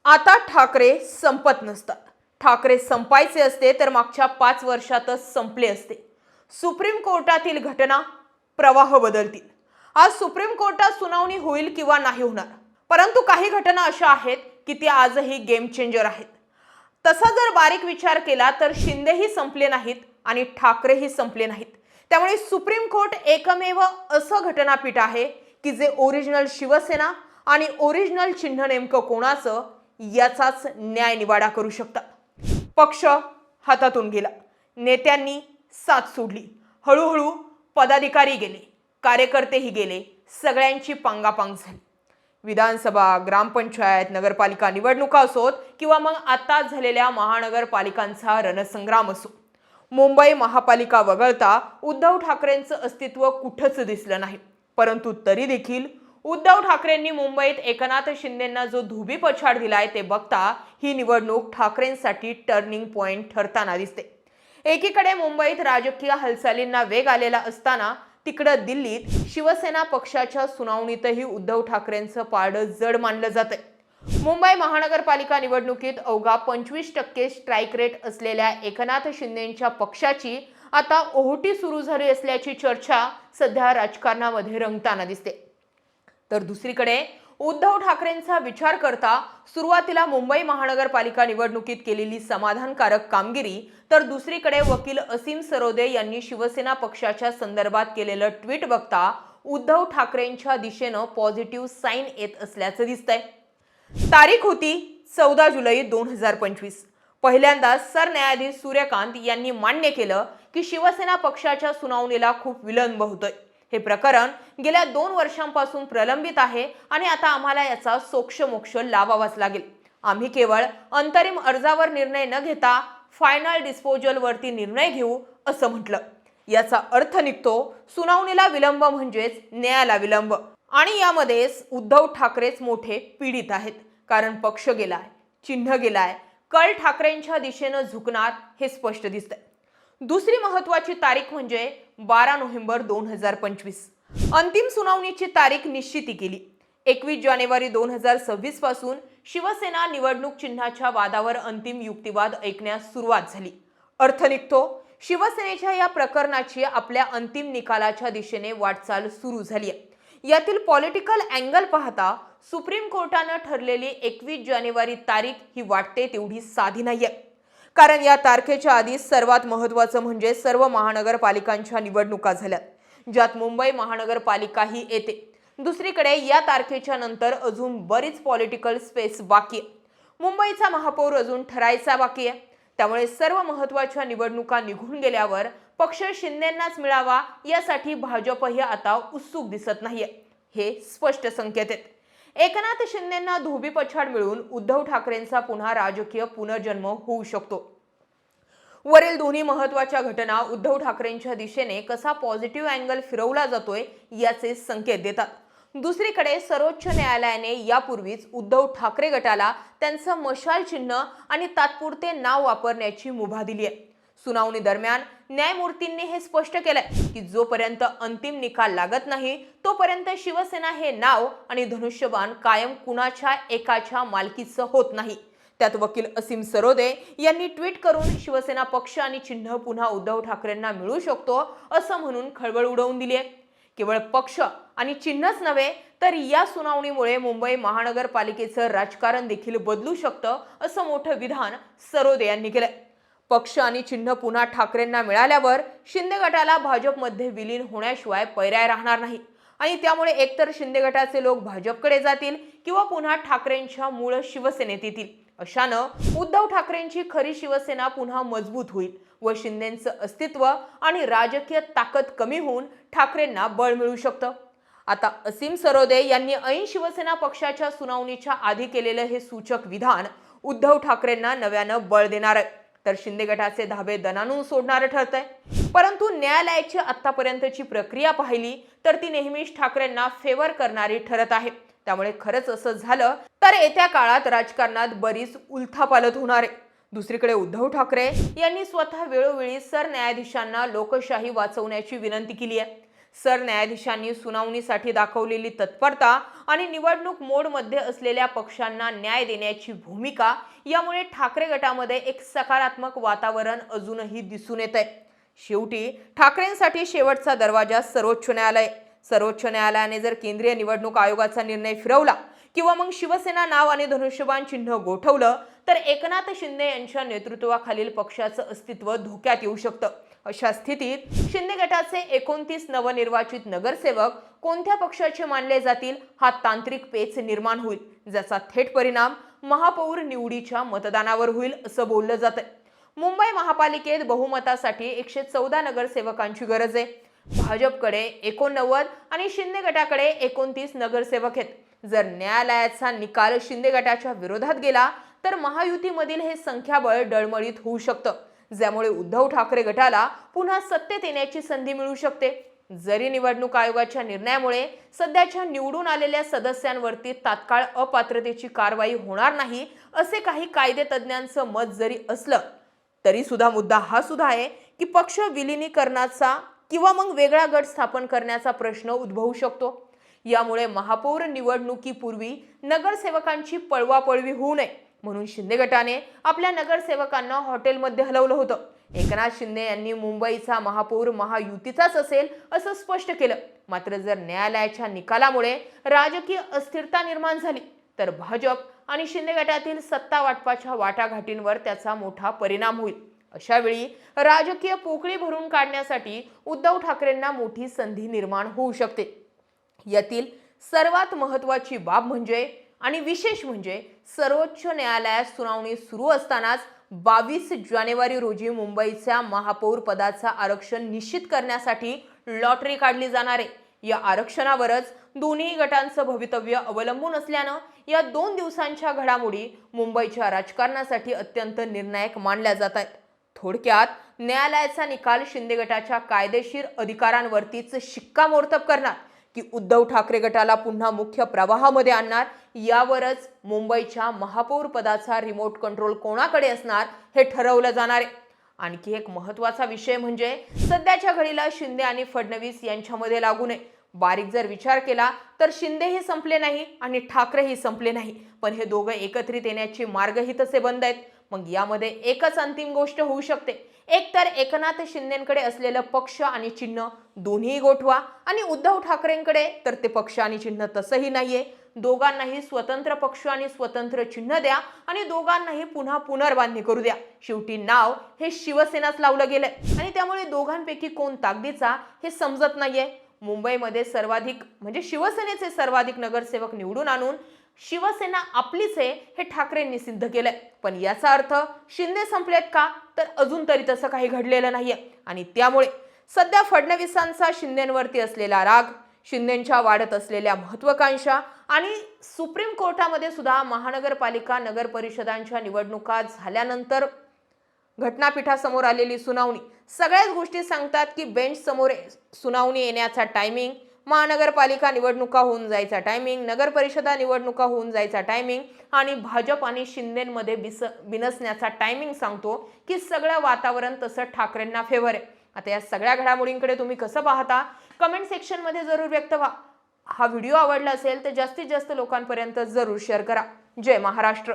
आता ठाकरे संपत नसतात. ठाकरे संपायचे असते तर मागच्या 5 वर्षातच संपले असते. सुप्रीम कोर्टातील घटना प्रवाह बदलतील. आज सुप्रीम कोर्टात सुनावणी होईल किंवा नाही होणार, परंतु काही घटना अशा आहेत की ती आजही गेम चेंजर आहेत. तसा जर बारीक विचार केला तर शिंदेही संपले नाहीत आणि ठाकरेही संपले नाहीत. त्यामुळे सुप्रीम कोर्ट एकमेव असं घटनापीठ आहे की जे ओरिजिनल शिवसेना आणि ओरिजिनल चिन्ह नेमकं कोणाचं याचाच न्याय निवाडा करू शकतात. पक्ष हातातून गेला, नेत्यांनी साथ सोडली, हळूहळू पदाधिकारी गेले, कार्यकर्तेही गेले, सगळ्यांची पांगापांग झाली. विधानसभा, ग्रामपंचायत, नगरपालिका निवडणुका असोत किंवा मग आता झालेल्या महानगरपालिकांचा रणसंग्राम असो, मुंबई महापालिका वगळता उद्धव ठाकरेंचं अस्तित्व कुठंच दिसलं नाही. परंतु तरी देखील उद्धव ठाकरेंनी मुंबईत एकनाथ शिंदेंना जो धोबी पछाड दिलाय ते बघता ही निवडणूक ठाकरेंसाठी टर्निंग पॉइंट ठरताना दिसते. एकीकडे मुंबईत राजकीय हालचालींना वेग आलेला असताना तिकडं दिल्लीत शिवसेना पक्षाच्या सुनावणीतही उद्धव ठाकरेंचं पारडं जड मानलं जातंय. मुंबई महानगरपालिका निवडणुकीत अवघा 25% स्ट्राईक रेट असलेल्या एकनाथ शिंदेंच्या पक्षाची आता ओहोटी सुरू झाली असल्याची चर्चा सध्या राजकारणामध्ये रंगताना दिसते. तर दुसरीकडे उद्धव ठाकरेंचा विचार करता सुरुवातीला मुंबई महानगरपालिका निवडणुकीत केलेली समाधानकारक कामगिरी, तर दुसरीकडे वकील असीम सरोदे यांनी शिवसेना पक्षाच्या संदर्भात केलेलं ट्विट बघता उद्धव ठाकरेंच्या दिशेनं पॉझिटिव्ह साईन येत असल्याचं दिसतंय. तारीख होती 14 जुलै 2025. पहिल्यांदा सरन्यायाधीश सूर्यकांत यांनी मान्य केलं की शिवसेना पक्षाच्या सुनावणीला खूप विलंब होतोय. हे प्रकरण गेल्या 2 वर्षांपासून प्रलंबित आहे आणि आता आम्हाला याचा सोक्षमोक्ष लावावाच लागेल. आम्ही केवळ अंतरिम अर्जावर निर्णय न घेता फायनल डिस्पोजलवरती निर्णय घेऊ असं म्हटलं. याचा अर्थ निघतो सुनावणीला विलंब म्हणजेच न्यायाला विलंब. आणि यामध्येच उद्धव ठाकरेच मोठे पीडित आहेत. कारण पक्ष गेलाय, चिन्ह गेलाय, कल ठाकरेंच्या दिशेनं झुकणार हे स्पष्ट दिसतंय. दुसरी महत्वाची तारीख म्हणजे 12 नोव्हेंबर 2025. अंतिम सुनावणीची तारीख निश्चिती केली. 21 जानेवारी 2026 पासून शिवसेना निवडणूक चिन्हाच्या वादावर अंतिम युक्तिवाद ऐकण्यास सुरुवात झाली. अर्थ निघतो शिवसेनेच्या या प्रकरणाची आपल्या अंतिम निकालाच्या दिशेने वाटचाल सुरू झाली आहे. यातील पॉलिटिकल अँगल पाहता सुप्रीम कोर्टानं ठरलेली 21 जानेवारी तारीख ही वाटते तेवढी साधी नाहीये. कारण या तारखेच्या आधी सर्वात महत्त्वाचं म्हणजे सर्व महानगरपालिकांच्या निवडणुका झाल्यात, ज्यात मुंबई महानगरपालिकाही येते. दुसरीकडे या तारखेच्या नंतर अजून बरीच पॉलिटिकल स्पेस बाकी आहे. मुंबईचा महापौर अजून ठरायचा बाकी आहे. त्यामुळे सर्व महत्त्वाच्या निवडणुका निघून गेल्यावर पक्ष शिंदेंनाच मिळावा यासाठी भाजपही आता उत्सुक दिसत नाहीये. हे स्पष्ट संकेत आहेत. एकनाथ शिंदेंना धोबी पछाड मिळून उद्धव ठाकरेंचा पुन्हा राजकीय पुनर्जन्म होऊ शकतो. वरील दोन्ही महत्त्वाच्या घटना उद्धव ठाकरेंच्या दिशेने कसा पॉझिटिव्ह अँगल फिरवला जातोय याचे संकेत देतात. दुसरीकडे सर्वोच्च न्यायालयाने यापूर्वीच उद्धव ठाकरे गटाला त्यांचं मशाल चिन्ह आणि तात्पुरते नाव वापरण्याची मुभा दिली आहे. सुनावणी दरम्यान न्यायमूर्तींनी हे स्पष्ट केलंय की जोपर्यंत अंतिम निकाल लागत नाही तोपर्यंत शिवसेना हे नाव आणि धनुष्यबाण कायम कुणाच्या एकाच्या मालकीचं होत नाही. त्यात वकील असीम सरोदे यांनी ट्विट करून शिवसेना पक्ष आणि चिन्ह पुन्हा उद्धव ठाकरेंना मिळू शकतो असं म्हणून खळबळ उडवून दिली आहे. केवळ पक्ष आणि चिन्हच नव्हे तर या सुनावणीमुळे मुंबई महानगरपालिकेचं राजकारण देखील बदलू शकतं असं मोठं विधान सरोदे यांनी केलंय. पक्ष आणि चिन्ह पुन्हा ठाकरेंना मिळाल्यावर शिंदे गटाला भाजपमध्ये विलीन होण्याशिवाय पर्याय राहणार नाही आणि त्यामुळे एकतर शिंदे गटाचे लोक भाजपकडे जातील किंवा पुन्हा ठाकरेंच्या मूळ शिवसेनेत येतील. अशानं उद्धव ठाकरेंची खरी शिवसेना पुन्हा मजबूत होईल व शिंदेंचं अस्तित्व आणि राजकीय ताकद कमी होऊन ठाकरेंना बळ मिळू शकतं. आता असीम सरोदे यांनी ऐन शिवसेना पक्षाच्या सुनावणीच्या आधी केलेलं हे सूचक विधान उद्धव ठाकरेंना नव्यानं बळ देणार आहे, तर शिंदे गटाचे धाबे दणानून सोडणारं ठरतंय. परंतु न्यायालयाची आतापर्यंतची प्रक्रिया पाहिली तर ती नेहमीच ठाकरेंना फेवर करणारी ठरत आहे. त्यामुळे खरंच असं झालं तर येत्या काळात राजकारणात बरीच उलथापालथ होणार आहे. दुसरीकडे उद्धव ठाकरे यांनी स्वतः वेळोवेळी सरन्यायाधीशांना लोकशाही वाचवण्याची विनंती केली आहे. सरन्यायाधीशांनी सुनावणीसाठी दाखवलेली तत्परता आणि निवडणूक मोडमध्ये असलेल्या पक्षांना न्याय देण्याची भूमिका यामुळे ठाकरे गटामध्ये एक सकारात्मक वातावरण अजूनही दिसून येत आहे। शेवटी ठाकरेंसाठी शेवटचा दरवाजा सर्वोच्च न्यायालय। सर्वोच्च न्यायालयाने जर केंद्रीय निवडणूक आयोगाचा निर्णय फिरवला किंवा मग शिवसेना नाव आणि धनुष्यबाण चिन्ह गोठवलं तर एकनाथ शिंदे यांच्या नेतृत्वाखालील पक्षाचं अस्तित्व धोक्यात येऊ शकतं। अशा स्थितीत शिंदे गटाचे 29 नवनिर्वाचित नगरसेवक कोणत्या पक्षाचे मानले जातील हा तांत्रिक पेच निर्माण होईल, ज्याचा थेट परिणाम महापौर निवडीच्या मतदानावर होईल असं बोललं जातंय। मुंबई महापालिकेत बहुमतासाठी 114 नगरसेवकांची गरज आहे। भाजपकडे 89 आणि शिंदे गटाकडे 29 नगरसेवक आहेत। जर न्यायालयाचा निकाल शिंदे गटाच्या विरोधात गेला तर महायुतीमधील हे संख्याबळ डळमळीत होऊ शकतं, ज्यामुळे उद्धव ठाकरे गटाला पुन्हा सत्तेत येण्याची संधी मिळू शकते। जरी निवडणूक आयोगाच्या निर्णयामुळे सध्याच्या निवडून आलेल्या सदस्यांवरती तात्काळ अपात्रतेची कारवाई होणार नाही असे काही कायदेतज्ञांचं मत जरी असलं तरी सुद्धा मुद्दा हा सुद्धा आहे की पक्ष विलीनीकरणाचा किंवा मग वेगळा गट स्थापन करण्याचा प्रश्न उद्भवू शकतो। यामुळे महापौर निवडणुकीपूर्वी नगरसेवकांची पळवापळवी होऊ नये म्हणून शिंदे गटाने आपल्या नगरसेवकांना हॉटेलमध्ये हलवलं होतं। एकनाथ शिंदे यांनी मुंबईचा महापौर महायुतीचाच असेल असं स्पष्ट केलं। मात्र जर न्यायालयाच्या निकालामुळे राजकीय अस्थिरता निर्माण झाली तर भाजप आणि शिंदे गटातील सत्ता वाटपाच्या वाटाघाटींवर त्याचा मोठा परिणाम होईल। अशा वेळी राजकीय पोकळी भरून काढण्यासाठी उद्धव ठाकरेंना मोठी संधी निर्माण होऊ शकते। यातील सर्वात महत्त्वाची बाब म्हणजे आणि विशेष म्हणजे सर्वोच्च न्यायालयात सुनावणी सुरू असतानाच 22 जानेवारी रोजी मुंबईच्या महापौर पदाचा आरक्षण निश्चित करण्यासाठी लॉटरी काढली जाणार आहे। या आरक्षणावरच दोन्ही गटांचं भवितव्य अवलंबून असल्यानं या 2 दिवसांच्या घडामोडी मुंबईच्या राजकारणासाठी अत्यंत निर्णायक मानल्या जात आहेत। थोडक्यात न्यायालयाचा निकाल शिंदे गटाच्या कायदेशीर अधिकारांवरतीच शिक्कामोर्तब करणार की उद्धव ठाकरे गटाला पुन्हा मुख्य प्रवाहामध्ये आणणार यावरच मुंबईच्या महापौर पदाचा रिमोट कंट्रोल कोणाकडे असणार हे ठरवलं जाणार आहे। आणखी एक महत्त्वाचा विषय म्हणजे सध्याच्या घडीला शिंदे आणि फडणवीस यांच्यामध्ये लागू नये। बारीक जर विचार केला तर शिंदेही संपले नाही आणि ठाकरेही संपले नाही, पण हे दोघं एकत्रित येण्याचे मार्गही तसे बंद आहेत। मग यामध्ये एकच अंतिम गोष्ट होऊ शकते, एक तर एकनाथ शिंदेंकडे असलेलं पक्ष आणि चिन्ह दोन्ही गोठवा आणि उद्धव ठाकरेंकडे तर ते पक्ष आणि चिन्ह तसंही नाहीये। दोघांनाही स्वतंत्र पक्ष आणि स्वतंत्र चिन्ह द्या आणि दोघांनाही पुन्हा पुनर्बांधणी करू द्या। शेवटी नाव हे शिवसेनाच लावलं गेलंय आणि त्यामुळे दोघांपैकी कोण ताकदीचा हे समजत नाहीये। मुंबईमध्ये सर्वाधिक म्हणजे शिवसेनेचे सर्वाधिक नगरसेवक निवडून आणून शिवसेना आपलीच आहे हे ठाकरेंनी सिद्ध केलंय। पण याचा अर्थ शिंदे संपलेत का तर अजून तरी तसं काही घडलेलं नाहीये आणि त्यामुळे सध्या फडणवीसांचा शिंदेंवरती असलेला राग, शिंदेंच्या वाढत असलेल्या महत्त्वाकांक्षा आणि सुप्रीम कोर्टामध्ये सुद्धा महानगरपालिका नगर परिषदांच्या निवडणुका झाल्यानंतर घटनापीठासमोर आलेली सुनावणी सगळ्याच गोष्टी सांगतात की बेंच समोर सुनावणी येण्याचा टायमिंग, महानगरपालिका निवडणुका होऊन जायचा टायमिंग, नगर परिषदा निवडणुका होऊन जायचा टायमिंग आणि भाजप आणि शिंदेंमध्ये बिनसण्याचा टायमिंग सांगतो की सगळं वातावरण तसं ठाकरेंना फेवर आहे। आता या सगळ्या घडामोडींकडे तुम्ही कसं पाहता कमेंट सेक्शन मध्ये जरूर व्यक्त व्हा। हा व्हिडिओ आवडला असेल तर जास्तीत जास्त लोकांपर्यंत जरूर शेअर करा। जय महाराष्ट्र।